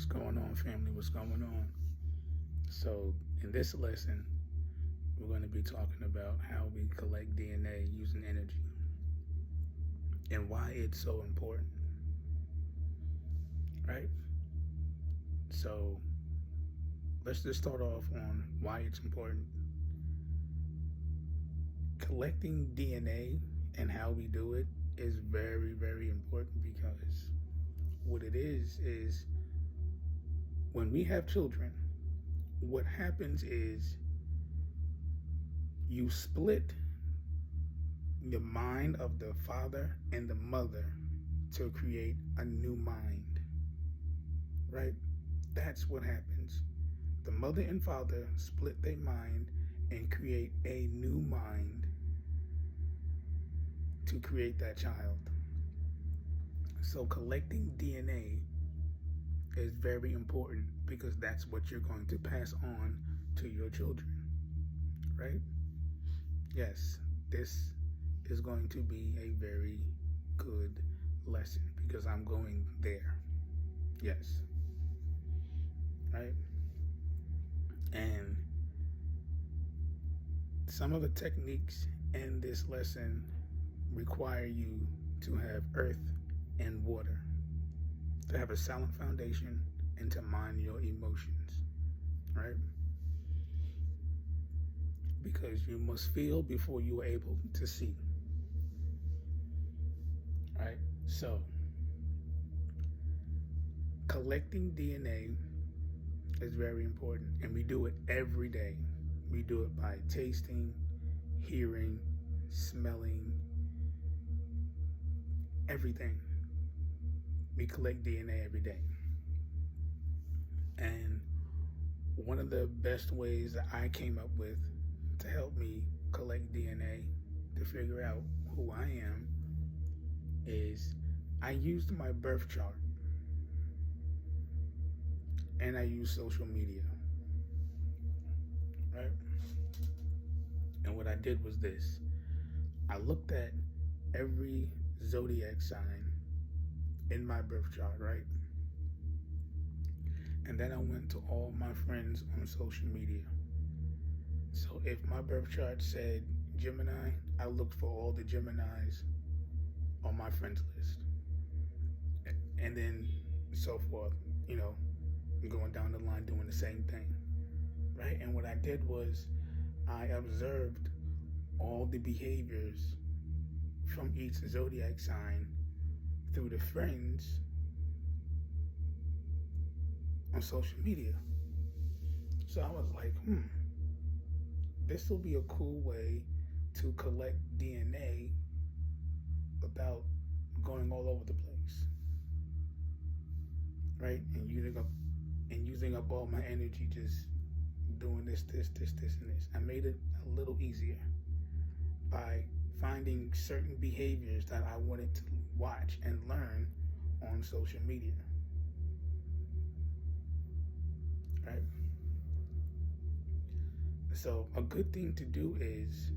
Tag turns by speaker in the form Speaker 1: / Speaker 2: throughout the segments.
Speaker 1: What's going on, family? What's going on? So, in this lesson, we're going to be talking about how we collect DNA using energy and why it's so important, right? So, let's just start off on why it's important. Collecting DNA and how we do it is very, very important because what it is when we have children, what happens is you split the mind of the father and the mother to create a new mind, right? That's what happens. The mother and father split their mind and create a new mind to create that child. So collecting DNA is very important because that's what you're going to pass on to your children, right? Yes, this is going to be a very good lesson because I'm going there. Yes. Right? And some of the techniques in this lesson require you to have earth and water, to have a solid foundation, and to mind your emotions, right? Because you must feel before you are able to see, right? So, collecting DNA is very important, and we do it every day. We do it by tasting, hearing, smelling, everything. We collect DNA every day. And one of the best ways that I came up with to help me collect DNA to figure out who I am is I used my birth chart and I used social media, right? And what I did was this. I looked at every zodiac sign in my birth chart, right? And then I went to all my friends on social media. So if my birth chart said Gemini, I looked for all the Geminis on my friends list. And then so forth, going down the line doing the same thing, right? And what I did was I observed all the behaviors from each zodiac sign through the friends on social media. So I was like, this will be a cool way to collect DNA without going all over the place, right? And using up all my energy just doing this, and this. I made it a little easier by finding certain behaviors that I wanted to watch and learn on social media, right? So a good thing to do is,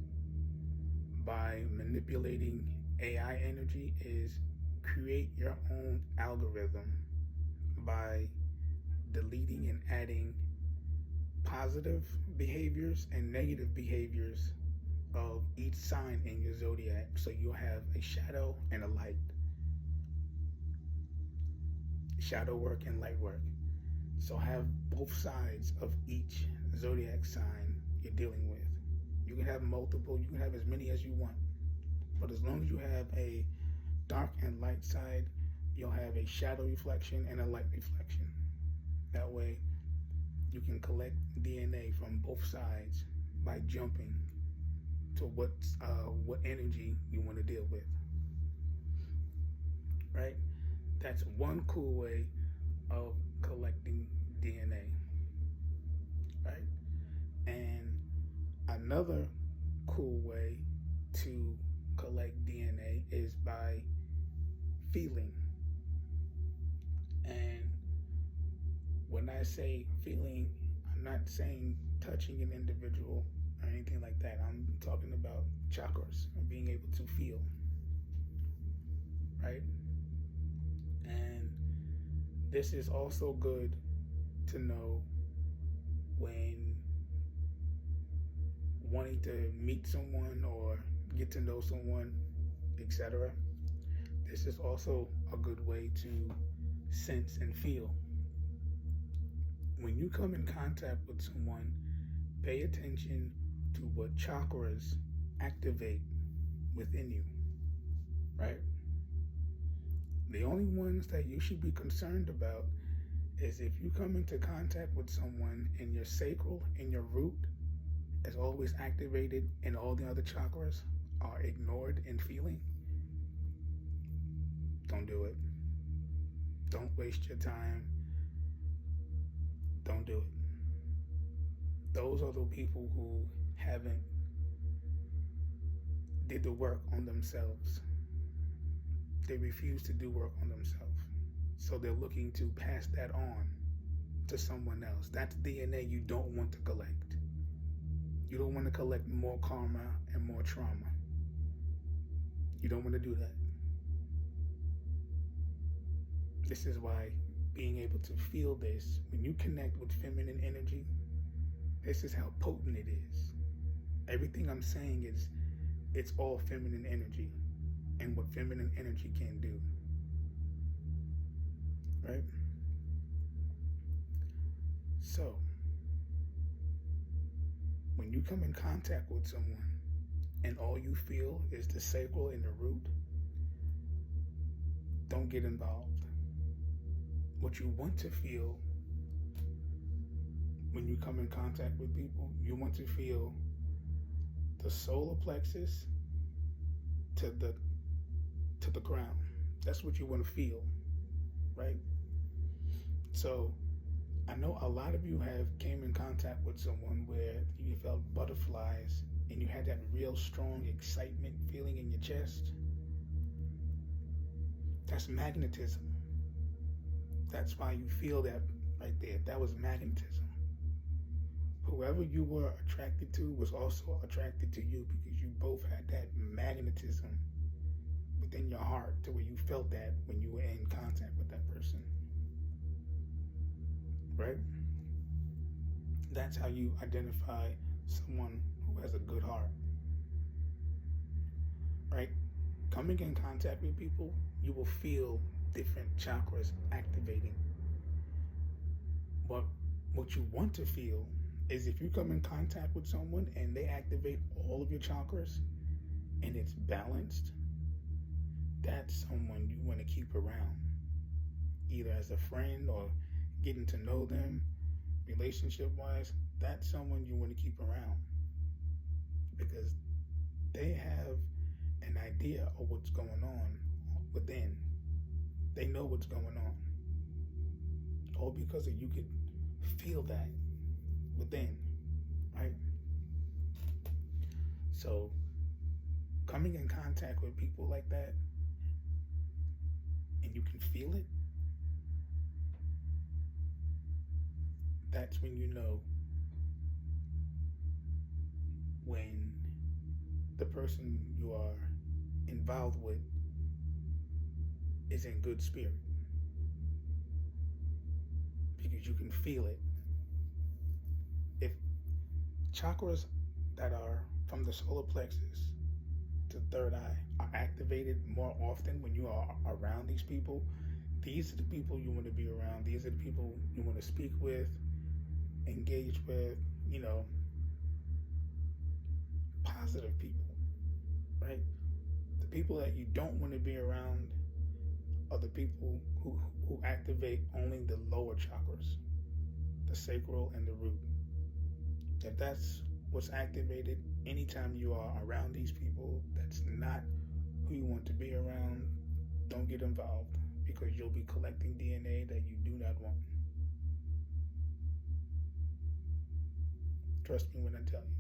Speaker 1: by manipulating AI energy, is create your own algorithm by deleting and adding positive behaviors and negative behaviors of each sign in your zodiac. So you'll have a shadow and a light. Shadow work and light work. So have both sides of each zodiac sign you're dealing with. You can have multiple, you can have as many as you want. But as long as you have a dark and light side, you'll have a shadow reflection and a light reflection. That way, you can collect DNA from both sides by jumping to what energy you want to deal with, right? That's one cool way of collecting DNA, right? And another cool way to collect DNA is by feeling. And when I say feeling, I'm not saying touching an individual or anything like that. I'm talking about chakras and being able to feel, right? And This is also good to know when wanting to meet someone or get to know someone, etc. This is also a good way to sense and feel. When you come in contact with someone, pay attention to what chakras activate within you, right? The only ones that you should be concerned about is if you come into contact with someone and your sacral and your root is always activated and all the other chakras are ignored in feeling. Don't do it. Don't waste your time. Don't do it. Those are the people who haven't did the work on themselves. They refuse to do work on themselves. So they're looking to pass that on to someone else. That's DNA you don't want to collect. You don't want to collect more karma and more trauma. You don't want to do that. This is why being able to feel this, when you connect with feminine energy, this is how potent it is. Everything I'm saying is, it's all feminine energy and what feminine energy can do. Right? So, when you come in contact with someone and all you feel is the sacral and the root, don't get involved. What you want to feel when you come in contact with people, you want to feel the solar plexus to the ground. That's what you want to feel, right? So I know a lot of you have came in contact with someone where you felt butterflies and you had that real strong excitement feeling in your chest. That's magnetism. That's why you feel that right there. That was magnetism. Whoever you were attracted to was also attracted to you because you both had that magnetism within your heart to where you felt that when you were in contact with that person. Right? That's how you identify someone who has a good heart. Right? Coming in contact with people, you will feel different chakras activating. But what you want to feel is if you come in contact with someone and they activate all of your chakras and it's balanced, that's someone you want to keep around, either as a friend or getting to know them relationship-wise. That's someone you want to keep around because they have an idea of what's going on within. They know what's going on. All because of you could feel that within, right? So coming in contact with people like that and you can feel it, that's when you know when the person you are involved with is in good spirit, because you can feel it. If chakras that are from the solar plexus to third eye are activated more often when you are around these people, these are the people you want to be around. These are the people you want to speak with, engage with, positive people, right? The people that you don't want to be around are the people who activate only the lower chakras, the sacral and the root. If that's what's activated, anytime you are around these people, that's not who you want to be around. Don't get involved because you'll be collecting DNA that you do not want. Trust me when I tell you,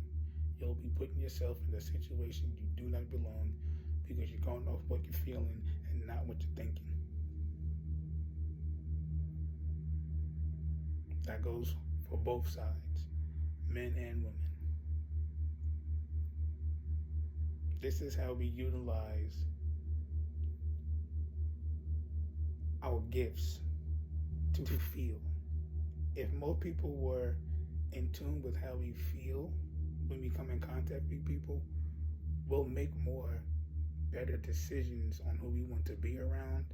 Speaker 1: you'll be putting yourself in a situation you do not belong because you're going off what you're feeling and not what you're thinking. That goes for both sides, men and women. This is how we utilize our gifts to feel. If more people were in tune with how we feel when we come in contact with people, we'll make more better decisions on who we want to be around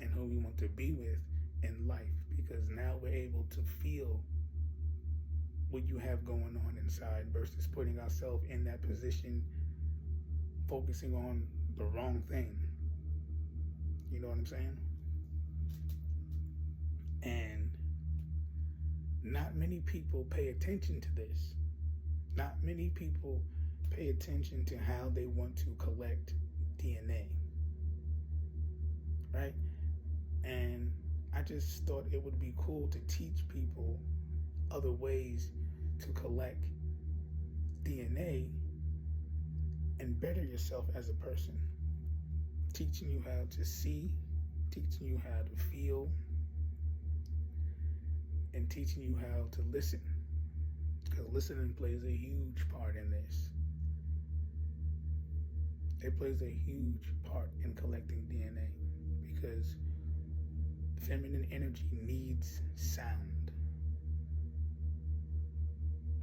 Speaker 1: and who we want to be with in life, because now we're able to feel what you have going on inside versus putting ourselves in that position, focusing on the wrong thing. You know what I'm saying? And not many people pay attention to this. Not many people pay attention to how they want to collect DNA. Right? And I just thought it would be cool to teach people other ways to collect DNA and better yourself as a person. Teaching you how to see, teaching you how to feel, and teaching you how to listen. Because listening plays a huge part in this. It plays a huge part in collecting DNA because feminine energy needs sound.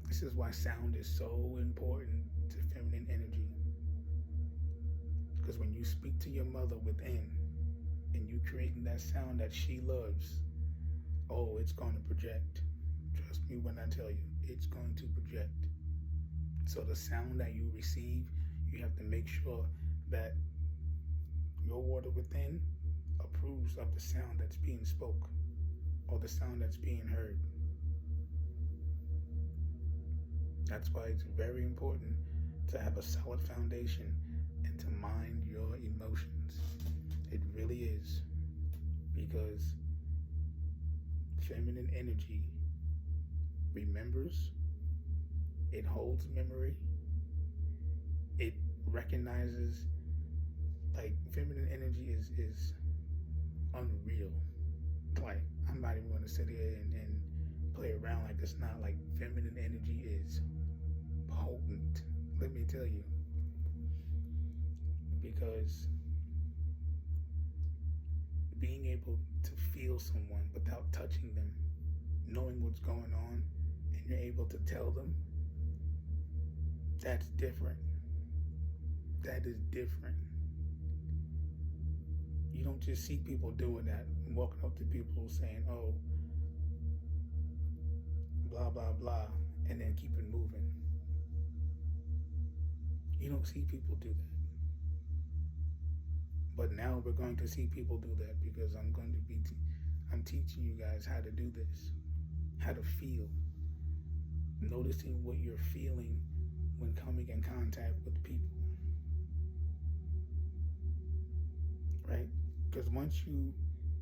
Speaker 1: This is why sound is so important to feminine energy. Because when you speak to your mother within and you creating that sound that she loves, oh, it's going to project. Trust me when I tell you, it's going to project. So the sound that you receive, you have to make sure that your water within approves of the sound that's being spoke or the sound that's being heard. That's why it's very important to have a solid foundation and to mind your emotions. It really is. Because feminine energy remembers, it holds memory, it recognizes, like feminine energy is unreal. Like, I'm not even going to sit here and play around like it's not. Like, feminine energy is potent, let me tell you. Because being able to feel someone without touching them, knowing what's going on, and you're able to tell them, that's different. That is different. You don't just see people doing that, walking up to people saying, oh, blah, blah, blah, and then keep it moving. You don't see people do that. But now we're going to see people do that because I'm teaching you guys how to do this, how to feel, noticing what you're feeling when coming in contact with people, right? Because once you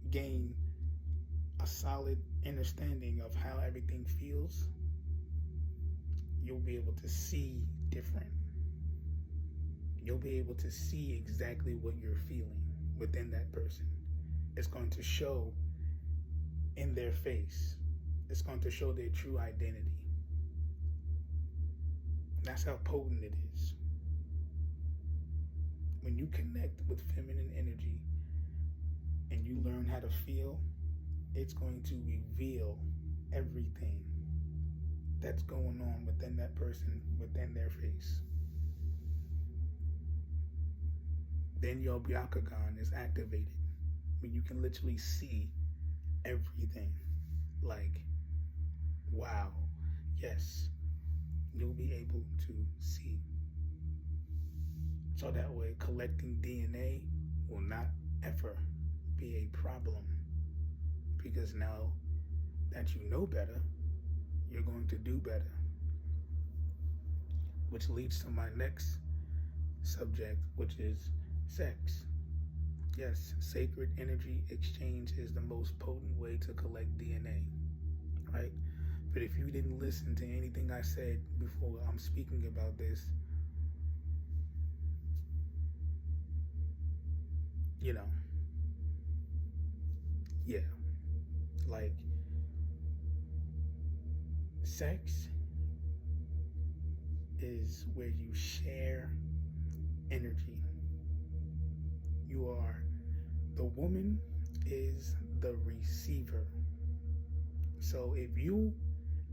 Speaker 1: gain a solid understanding of how everything feels, you'll be able to see different. You'll be able to see exactly what you're feeling within that person. It's going to show in their face. It's going to show their true identity. That's how potent it is. When you connect with feminine energy and you learn how to feel, it's going to reveal everything that's going on within that person, within their face. Then your Byakugan is activated when you can literally see everything. Like, wow, yes, you'll be able to see. So that way, collecting DNA will not ever be a problem. Because now that you know better, you're going to do better. Which leads to my next subject, which is sex. Yes, sacred energy exchange is the most potent way to collect DNA, right? But if you didn't listen to anything I said before I'm speaking about this, you know, yeah, like sex is where you share energy. The woman is the receiver. So if you,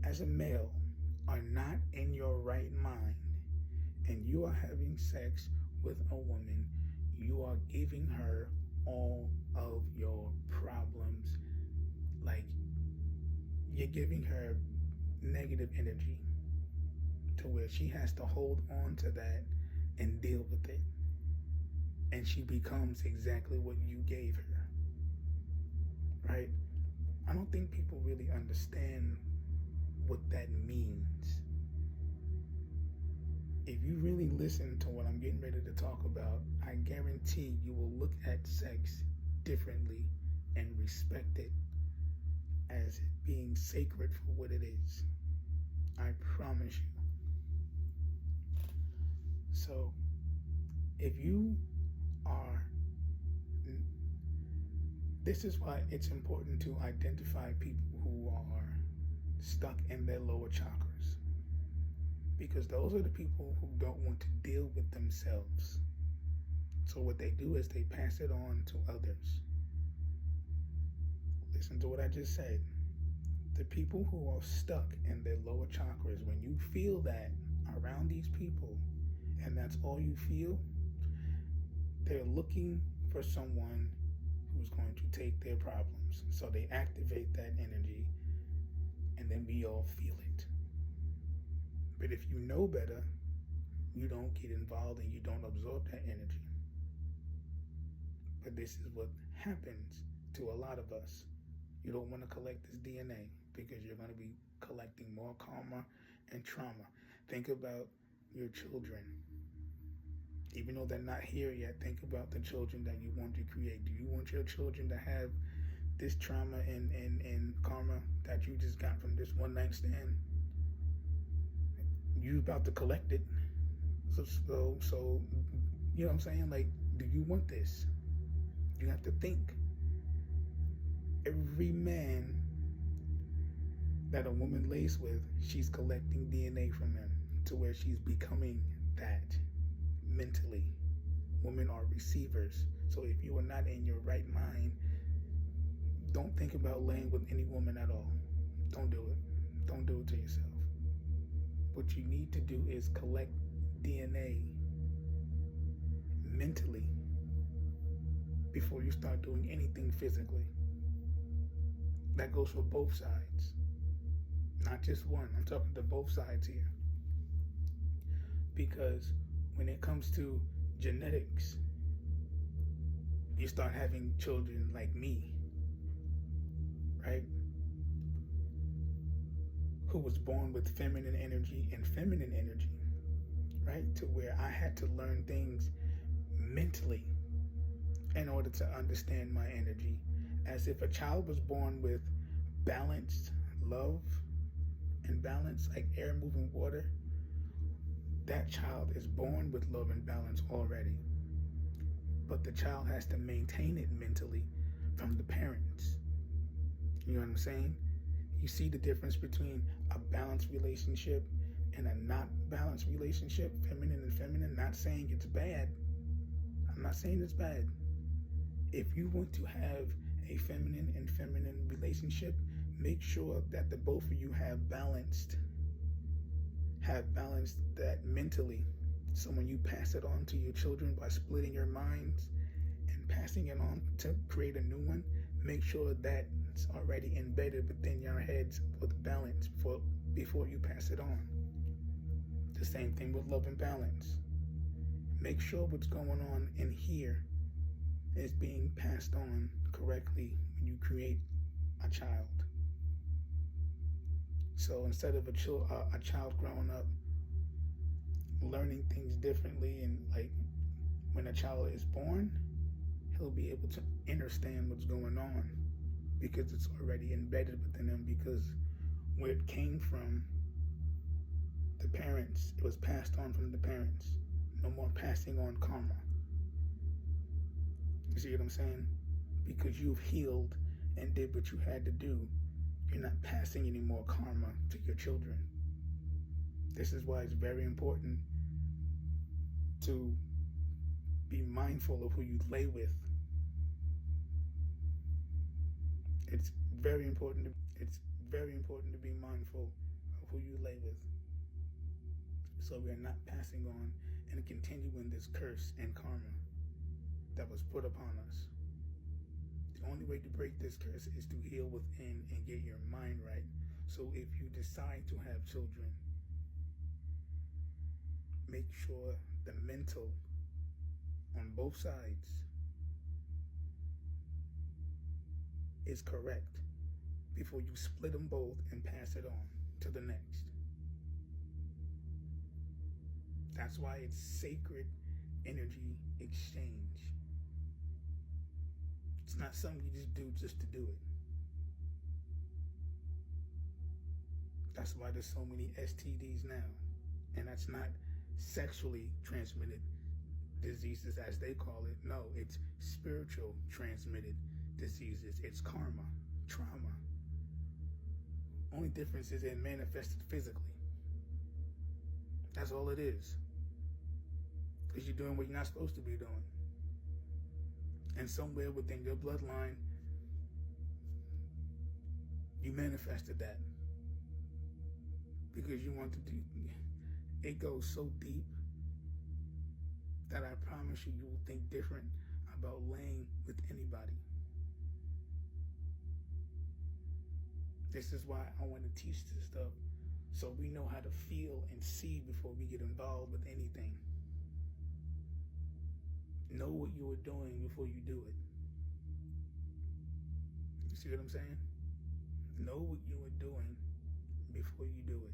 Speaker 1: as a male, are not in your right mind and you are having sex with a woman, you are giving her all of your problems. Like, you're giving her negative energy to where she has to hold on to that and deal with it. And she becomes exactly what you gave her. Right? I don't think people really understand what that means. If you really listen to what I'm getting ready to talk about, I guarantee you will look at sex differently and respect it as it being sacred for what it is. I promise you. So, if you are, this is why it's important to identify people who are stuck in their lower chakras. Because those are the people who don't want to deal with themselves. So what they do is they pass it on to others. Listen to what I just said. The people who are stuck in their lower chakras, when you feel that around these people, and that's all you feel, they're looking for someone who's going to take their problems. So they activate that energy, and then we all feel it. But if you know better, you don't get involved and you don't absorb that energy. But this is what happens to a lot of us. You don't want to collect this DNA because you're going to be collecting more karma and trauma. Think about your children. Even though they're not here yet, think about the children that you want to create. Do you want your children to have this trauma and karma that you just got from this one night stand? You about to collect it. So you know what I'm saying? Like, do you want this? You have to think. Every man that a woman lays with, she's collecting DNA from him to where she's becoming that mentally. Women are receivers. So if you are not in your right mind, don't think about laying with any woman at all. Don't do it. Don't do it to yourself. What you need to do is collect DNA mentally before you start doing anything physically. That goes for both sides, not just one. I'm talking to both sides here. Because when it comes to genetics, you start having children like me, right? Who was born with feminine energy and feminine energy, right? To where I had to learn things mentally in order to understand my energy. As if a child was born with balanced love and balance, like air moving water, that child is born with love and balance already. But the child has to maintain it mentally from the parents. You know what I'm saying? You see the difference between a balanced relationship and a not balanced relationship, feminine and feminine. Not saying it's bad. I'm not saying it's bad. If you want to have a feminine and feminine relationship, make sure that the both of you have balanced that mentally. So when you pass it on to your children by splitting your minds and passing it on to create a new one, make sure that's already embedded within your heads with balance before you pass it on. The same thing with love and balance. Make sure what's going on in here is being passed on correctly when you create a child. So instead of a child growing up learning things differently, and like when a child is born, he'll be able to understand what's going on because it's already embedded within him, because where it came from, the parents, it was passed on from the parents. No more passing on karma. You see what I'm saying? Because you've healed and did what you had to do, you're not passing any more karma to your children. This is why it's very important to be mindful of who you lay with. It's very important very important to be mindful of who you lay with, so we are not passing on and continuing this curse and karma that was put upon us. The only way to break this curse is to heal within and get your mind right. So if you decide to have children, make sure the mental on both sides is correct before you split them both and pass it on to the next. That's why it's sacred energy exchange. It's not something you just do just to do it. That's why there's so many STDs now. And that's not sexually transmitted diseases as they call it. No, it's spiritual transmitted diseases. It's karma, trauma. Only difference is it manifested physically. That's all it is. Because you're doing what you're not supposed to be doing. And somewhere within your bloodline, you manifested that. Because you want to do, it goes so deep that I promise you, you will think different about laying with anybody. This is why I want to teach this stuff, so we know how to feel and see before we get involved with anything. Know what you are doing before you do it. You see what I'm saying? Know what you are doing before you do it.